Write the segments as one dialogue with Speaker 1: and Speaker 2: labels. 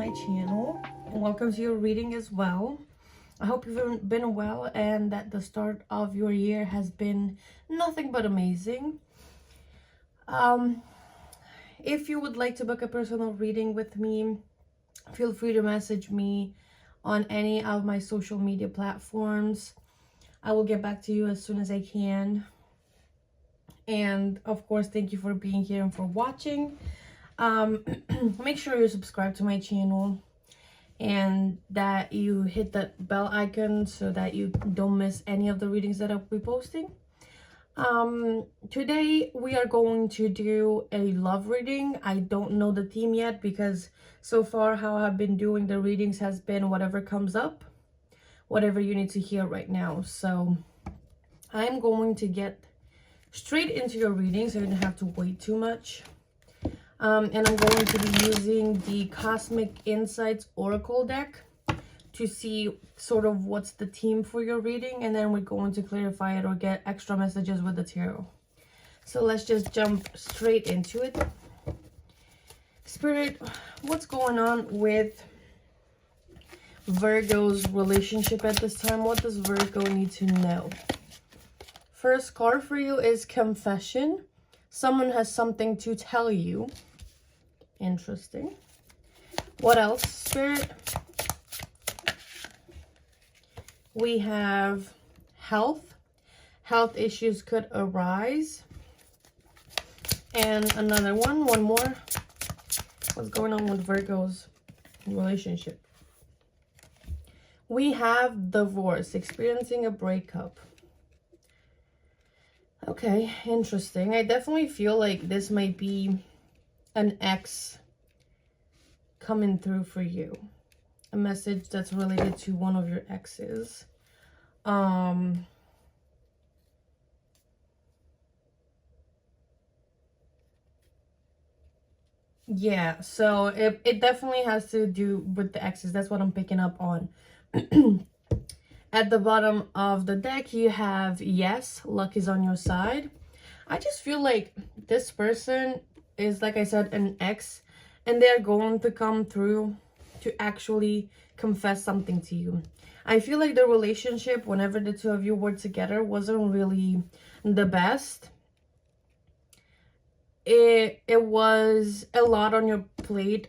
Speaker 1: my channel and welcome to your reading as well. I hope you've been well and that the start of your year has been nothing but amazing. If you would like to book a personal reading with me, feel free to message me on any of my social media platforms. I will get back to you as soon as I can. And of course, thank you for being here and for watching. Make sure you subscribe to my channel and that you hit that bell icon so that you don't miss any of the readings that I'll be posting. Today we are going to do a love reading. I don't know the theme yet because so far how I've been doing the readings has been whatever comes up, whatever you need to hear right now. So I'm going to get straight into your reading so you don't have to wait too much. And I'm going to be using the Cosmic Insights Oracle deck to see sort of what's the theme for your reading, and then we're going to clarify it or get extra messages with the tarot. So let's just jump straight into it. Spirit, what's going on with Virgo's relationship at this time? What does Virgo need to know? First card for you is Confession. Someone has something to tell you. Interesting. What else, Spirit? We have health. Health issues could arise. And another one more. What's going on with Virgo's relationship? We have divorce, experiencing a breakup. Okay, interesting. I definitely feel like this might be an ex coming through for you. A message that's related to one of your exes. Yeah, so it definitely has to do with the exes. That's what I'm picking up on. At the bottom of the deck, you have yes, luck is on your side. I just feel like this person is, like I said, an ex, and they're going to come through to actually confess something to you. I feel like the relationship, whenever the two of you were together, wasn't really the best. It was a lot on your plate,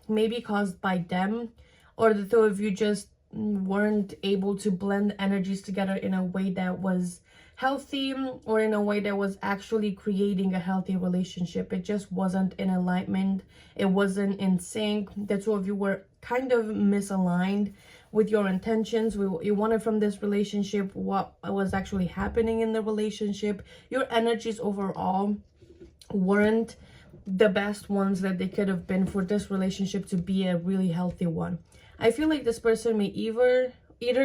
Speaker 1: maybe caused by them, or the two of you just weren't able to blend energies together in a way that was healthy or in a way that was actually creating a healthy relationship. It just wasn't in alignment. It wasn't in sync. The two of you were kind of misaligned with your intentions, what you wanted from this relationship, what was actually happening in the relationship. Your energies overall weren't the best ones that they could have been for this relationship to be a really healthy one. I feel like this person may either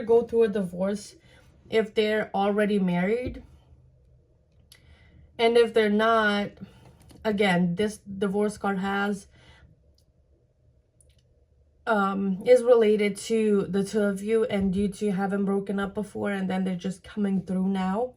Speaker 1: go through a divorce if they're already married. And if they're not, again, this divorce card is related to the two of you and due to having broken up before, and then they're just coming through now.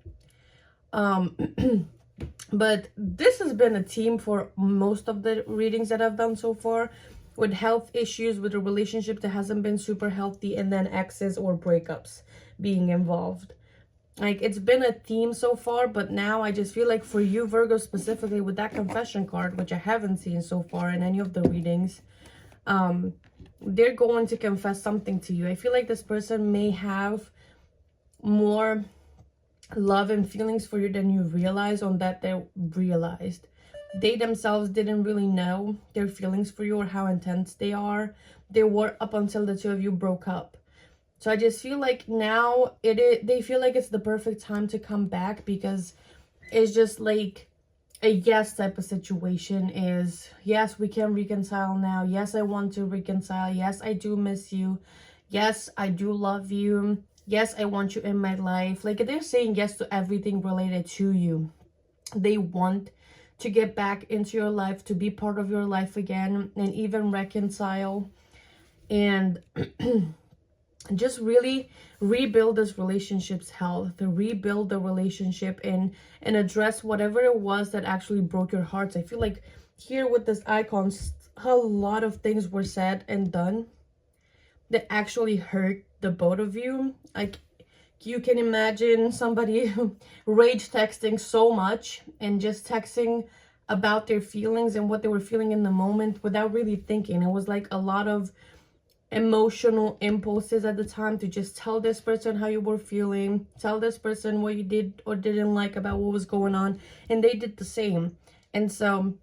Speaker 1: But this has been a theme for most of the readings that I've done so far, with health issues, with a relationship that hasn't been super healthy, and then exes or breakups being involved. Like, it's been a theme so far, but now I just feel like for you, Virgo, specifically with that confession card, which I haven't seen so far in any of the readings, they're going to confess something to you. I feel like this person may have more love and feelings for you than you realize, on that they realized. They themselves didn't really know their feelings for you or how intense they are. They were up until the two of you broke up. So I just feel like now they feel like it's the perfect time to come back, because it's just like a yes type of situation. Is yes, we can reconcile now. Yes, I want to reconcile. Yes, I do miss you. Yes, I do love you. Yes, I want you in my life. Like, they're saying yes to everything related to you. They want to get back into your life, to be part of your life again, and even reconcile and just really rebuild this relationship's health, to rebuild the relationship and address whatever it was that actually broke your hearts. I feel like here with this icon a lot of things were said and done that actually hurt the both of you. Like, you can imagine somebody rage texting so much and just texting about their feelings and what they were feeling in the moment without really thinking. It was like a lot of emotional impulses at the time to just tell this person how you were feeling, tell this person what you did or didn't like about what was going on, and they did the same. And so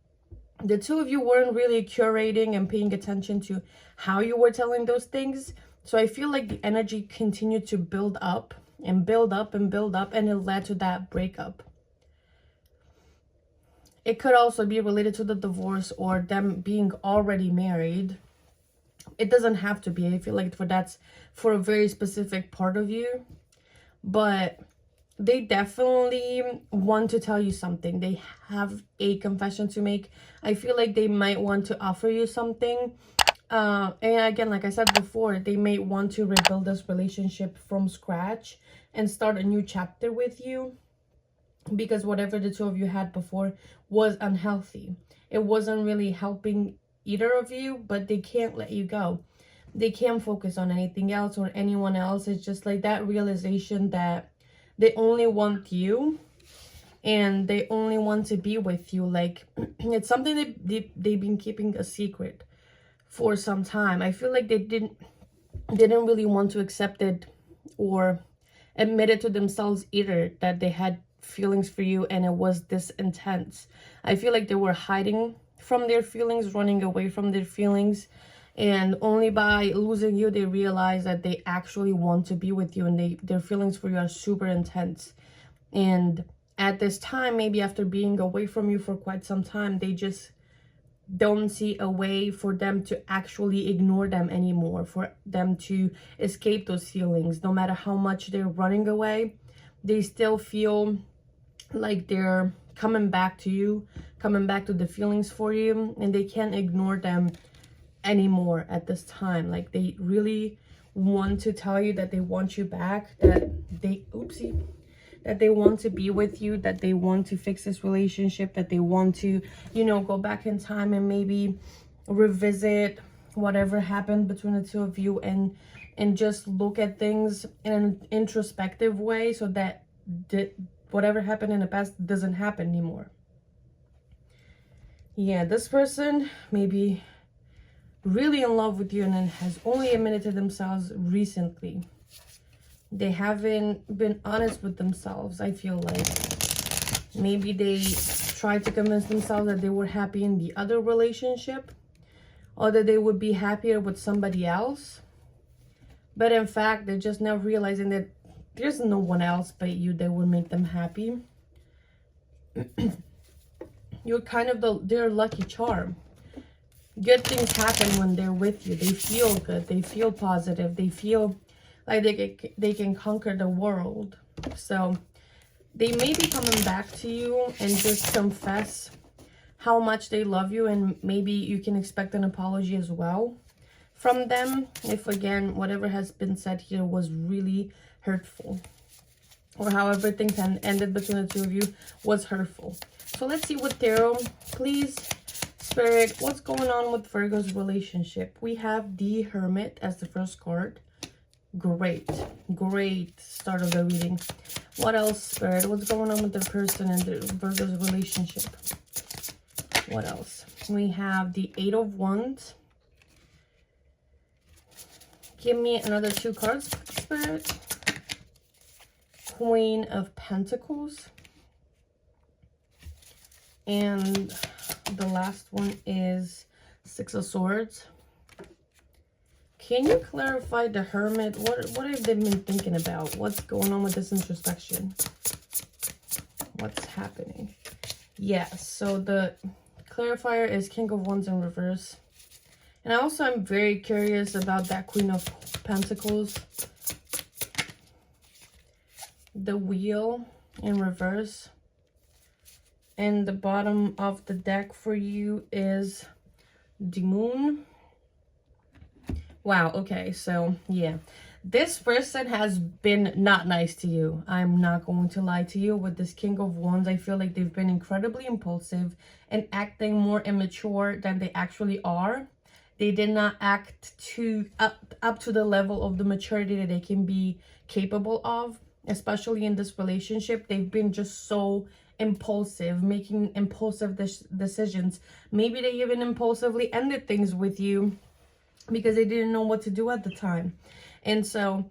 Speaker 1: the two of you weren't really curating and paying attention to how you were telling those things. So I feel like the energy continued to build up and build up and build up, and it led to that breakup. It could also be related to the divorce or them being already married. It doesn't have to be. I feel like that's for a very specific part of you. But they definitely want to tell you something. They have a confession to make. I feel like they might want to offer you something. And again, like I said before, they may want to rebuild this relationship from scratch and start a new chapter with you, because whatever the two of you had before was unhealthy. It wasn't really helping either of you, but they can't let you go. They can't focus on anything else or anyone else. It's just like that realization that they only want you and they only want to be with you. Like, it's something that they've been keeping a secret for some time. I feel like they didn't really want to accept it or admit it to themselves either, that they had feelings for you and it was this intense. I feel like they were hiding from their feelings, running away from their feelings, and only by losing you they realize that they actually want to be with you, and their feelings for you are super intense. And at this time, maybe after being away from you for quite some time, they just don't see a way for them to actually ignore them anymore, for them to escape those feelings. No matter how much they're running away, they still feel like they're coming back to you, coming back to the feelings for you, and they can't ignore them anymore at this time. Like, they really want to tell you that they want you back, that they want to be with you, that they want to fix this relationship, that they want to, go back in time and maybe revisit whatever happened between the two of you, and just look at things in an introspective way, so that whatever happened in the past doesn't happen anymore. Yeah, this person may be really in love with you and then has only admitted to themselves recently. They haven't been honest with themselves, I feel like. Maybe they tried to convince themselves that they were happy in the other relationship, or that they would be happier with somebody else. But in fact, they're just now realizing that there's no one else but you that would make them happy. You're kind of their lucky charm. Good things happen when they're with you. They feel good. They feel positive. They feel like they can conquer the world. So they may be coming back to you and just confess how much they love you, and maybe you can expect an apology as well from them if, again, whatever has been said here was really hurtful, or however things ended between the two of you was hurtful. So let's see what tarot, please, Spirit, what's going on with Virgo's relationship? We have the Hermit as the first card. Great start of the reading. What else, Spirit? What's going on with the person and the Virgo's relationship? What else? We have the Eight of Wands. Give me another 2 cards, Spirit. Queen of Pentacles. And the last one is Six of Swords. Can you clarify the Hermit? What have they been thinking about? What's going on with this introspection? What's happening? Yes, so the clarifier is King of Wands in reverse. And also, I'm very curious about that Queen of Pentacles. The Wheel in reverse. And the bottom of the deck for you is the Moon. Wow, okay, so yeah. This person has been not nice to you. I'm not going to lie to you. With this King of Wands, I feel like they've been incredibly impulsive and acting more immature than they actually are. They did not act up to the level of the maturity that they can be capable of, especially in this relationship. They've been just so impulsive, making impulsive decisions. Maybe they even impulsively ended things with you because they didn't know what to do at the time. And so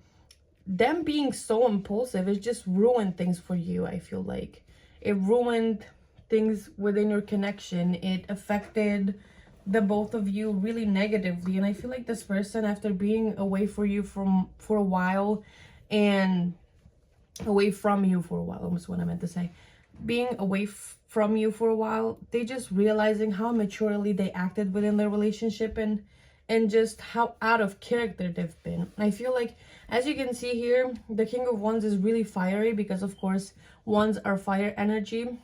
Speaker 1: them being so impulsive, it just ruined things for you. I feel like it ruined things within your connection. It affected the both of you really negatively. And I feel like this person, after being away for you for a while, and away from you for a while, almost what I meant to say, being away from you for a while, they just realizing how maturely they acted within their relationship, and just how out of character they've been. I feel like, as you can see here, the King of Wands is really fiery because, of course, wands are fire energy.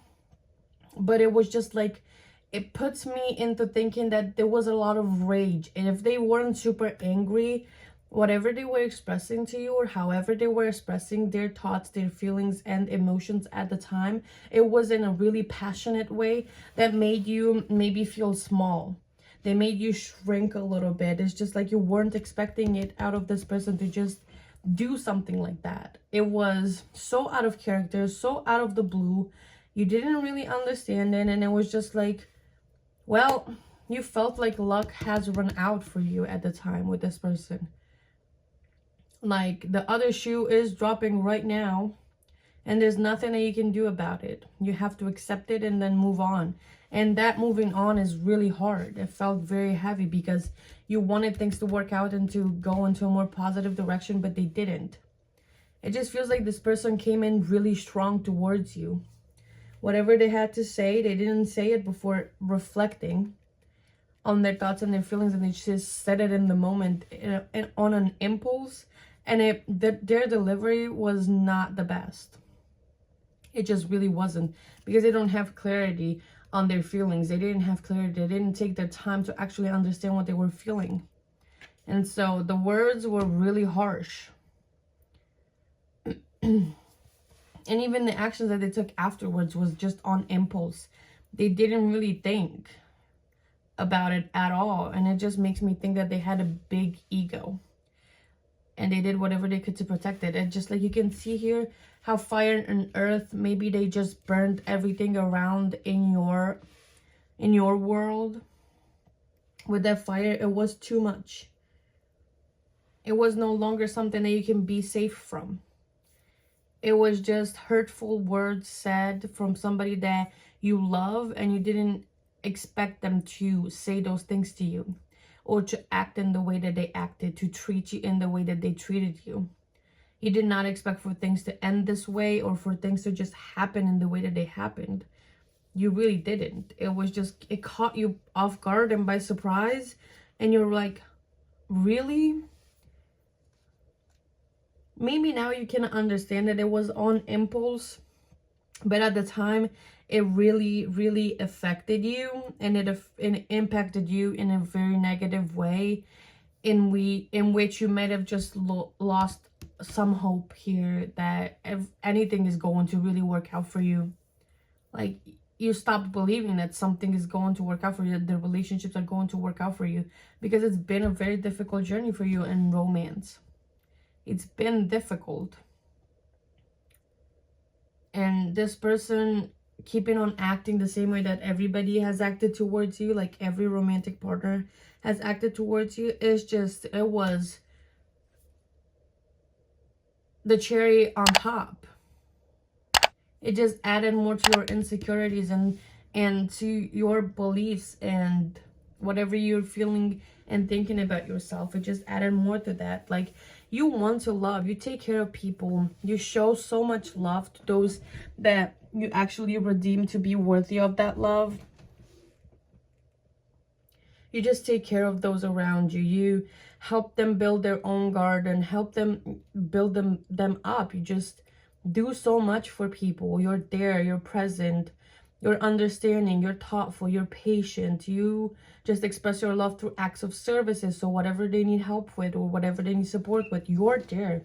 Speaker 1: But it was just like, it puts me into thinking that there was a lot of rage. And if they weren't super angry, whatever they were expressing to you, or however they were expressing their thoughts, their feelings and emotions at the time, it was in a really passionate way that made you maybe feel small. They made you shrink a little bit. It's just like you weren't expecting it out of this person to just do something like that. It was so out of character, so out of the blue. You didn't really understand it, and it was just like, well, you felt like luck has run out for you at the time with this person. Like, the other shoe is dropping right now, and there's nothing that you can do about it. You have to accept it and then move on. And that moving on is really hard. It felt very heavy because you wanted things to work out and to go into a more positive direction, but they didn't. It just feels like this person came in really strong towards you. Whatever they had to say, they didn't say it before reflecting on their thoughts and their feelings, and they just said it in the moment on an impulse. And their delivery was not the best. It just really wasn't, because they don't have clarity on their feelings. They didn't have clarity. They didn't take their time to actually understand what they were feeling. And so the words were really harsh. And even the actions that they took afterwards was just on impulse. They didn't really think about it at all. And it just makes me think that they had a big ego. And they did whatever they could to protect it. And just like you can see here, how fire and earth, maybe they just burned everything around in your world. With that fire, it was too much. It was no longer something that you can be safe from. It was just hurtful words said from somebody that you love, and you didn't expect them to say those things to you, or to act in the way that they acted, to treat you in the way that they treated you. You did not expect for things to end this way, or for things to just happen in the way that they happened. You really didn't. It was just, it caught you off guard and by surprise, and you're like, really? Maybe now you can understand that it was on impulse, but at the time it really, really affected you, and it impacted you in a very negative way, in which you might have just lost some hope here that if anything is going to really work out for you. Like, you stopped believing that something is going to work out for you, that the relationships are going to work out for you, because it's been a very difficult journey for you in romance. It's been difficult. And this person keeping on acting the same way that everybody has acted towards you, like every romantic partner has acted towards you, is just, it was the cherry on top. It just added more to your insecurities and to your beliefs and whatever you're feeling and thinking about yourself. It just added more to that. Like, you want to love, you take care of people, you show so much love to those that you actually redeem to be worthy of that love. You just take care of those around you. You help them build their own garden, help them build them up. You just do so much for people. You're there, you're present. You're understanding, you're thoughtful, you're patient. You just express your love through acts of services. So whatever they need help with or whatever they need support with, you're there.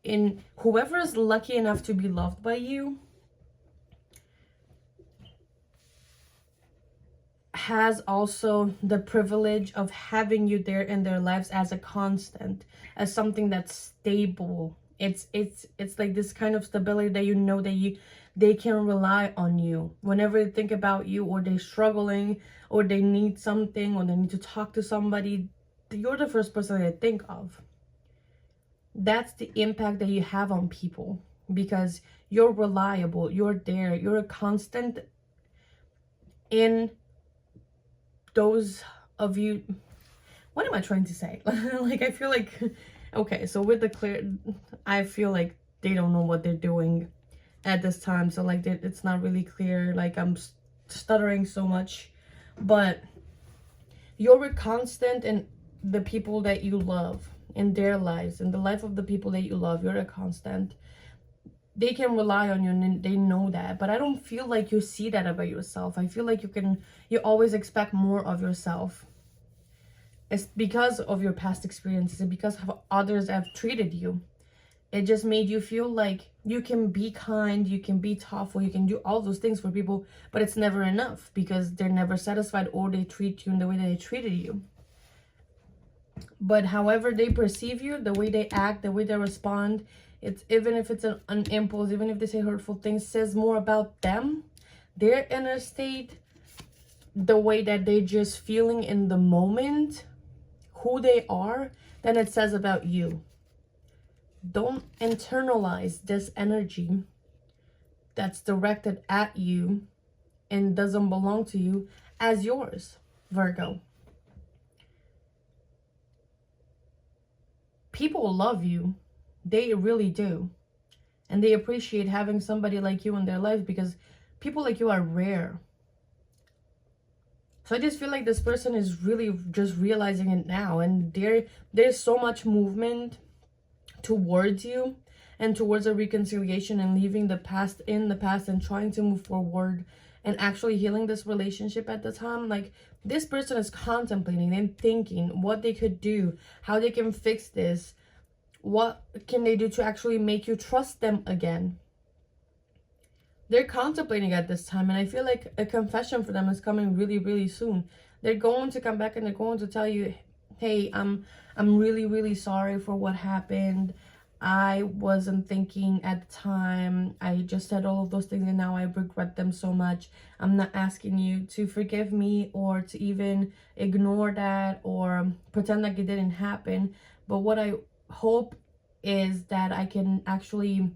Speaker 1: And whoever is lucky enough to be loved by you has also the privilege of having you there in their lives as a constant, as something that's stable. It's like this kind of stability that you know that they can rely on you whenever they think about you, or they're struggling, or they need something, or they need to talk to somebody. You're the first person they think of. That's the impact that you have on people, because you're reliable, you're there, you're a constant in those of you. What am I trying to say? Like, I feel like, okay, so with the clear, I feel like they don't know what they're doing at this time, so like it's not really clear, like I'm stuttering so much. But you're a constant in the people that you love, in their lives, in the life of the people that you love. You're a constant. They can rely on you, and they know that. But I don't feel like you see that about yourself. I feel like you always expect more of yourself. It's because of your past experiences and because of how others have treated you. It just made you feel like you can be kind, you can be thoughtful, you can do all those things for people, but it's never enough because they're never satisfied, or they treat you in the way that they treated you. But however they perceive you, the way they act, the way they respond, it's, even if it's an impulse, even if they say hurtful things, says more about them, their inner state, the way that they're just feeling in the moment, who they are, than it says about you. Don't internalize this energy that's directed at you and doesn't belong to you as yours, Virgo. People love you. They really do. And they appreciate having somebody like you in their life, because people like you are rare. So I just feel like this person is really just realizing it now. And there's so much movement towards you and towards a reconciliation and leaving the past in the past and trying to move forward and actually healing this relationship at the time. Like, this person is contemplating and thinking what they could do, how they can fix this, what can they do to actually make you trust them again. They're contemplating at this time, and I feel like a confession for them is coming really, really soon. They're going to come back and they're going to tell you, hey, I'm really, really sorry for what happened. I wasn't thinking at the time. I just said all of those things and now I regret them so much. I'm not asking you to forgive me or to even ignore that or pretend like it didn't happen. But what I hope is that I can actually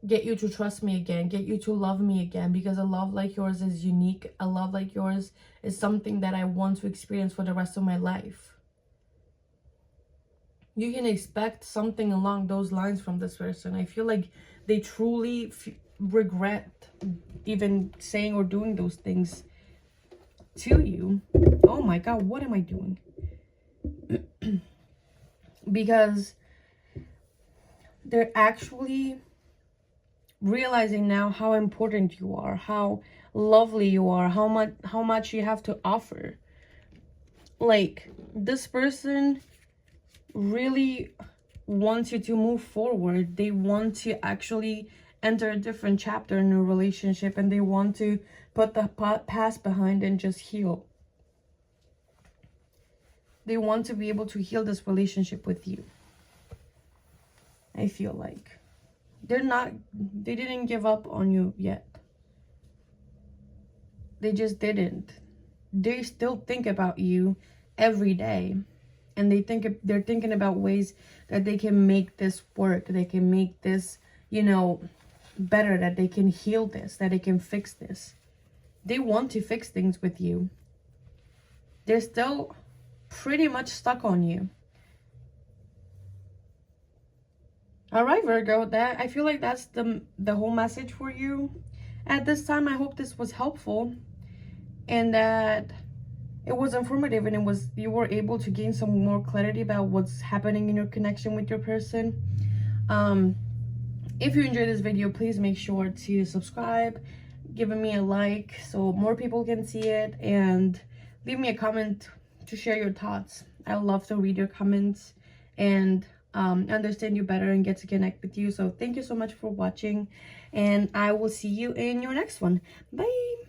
Speaker 1: get you to trust me again, get you to love me again, because a love like yours is unique. A love like yours is something that I want to experience for the rest of my life. You can expect something along those lines from this person. I feel like they truly regret even saying or doing those things to you. Oh my God, what am I doing? Because they're actually realizing now how important you are, how lovely you are, how much you have to offer. Like, this person really wants you to move forward. They want to actually enter a different chapter in a relationship, and they want to put the past behind and just heal. They want to be able to heal this relationship with you. I feel like they didn't give up on you yet. They just didn't. They still think about you every day. And they're thinking about ways that they can make this work. They can make this, better, that they can heal this, that they can fix this. They want to fix things with you. They're still pretty much stuck on you. All right, Virgo, I feel like that's the whole message for you at this time. I hope this was helpful and that it was informative, and you were able to gain some more clarity about what's happening in your connection with your person. If you enjoyed this video, please make sure to subscribe giving me a like so more people can see it, and leave me a comment to share your thoughts. I love to read your comments and understand you better and get to connect with you. So thank you so much for watching, and I will see you in your next one. Bye.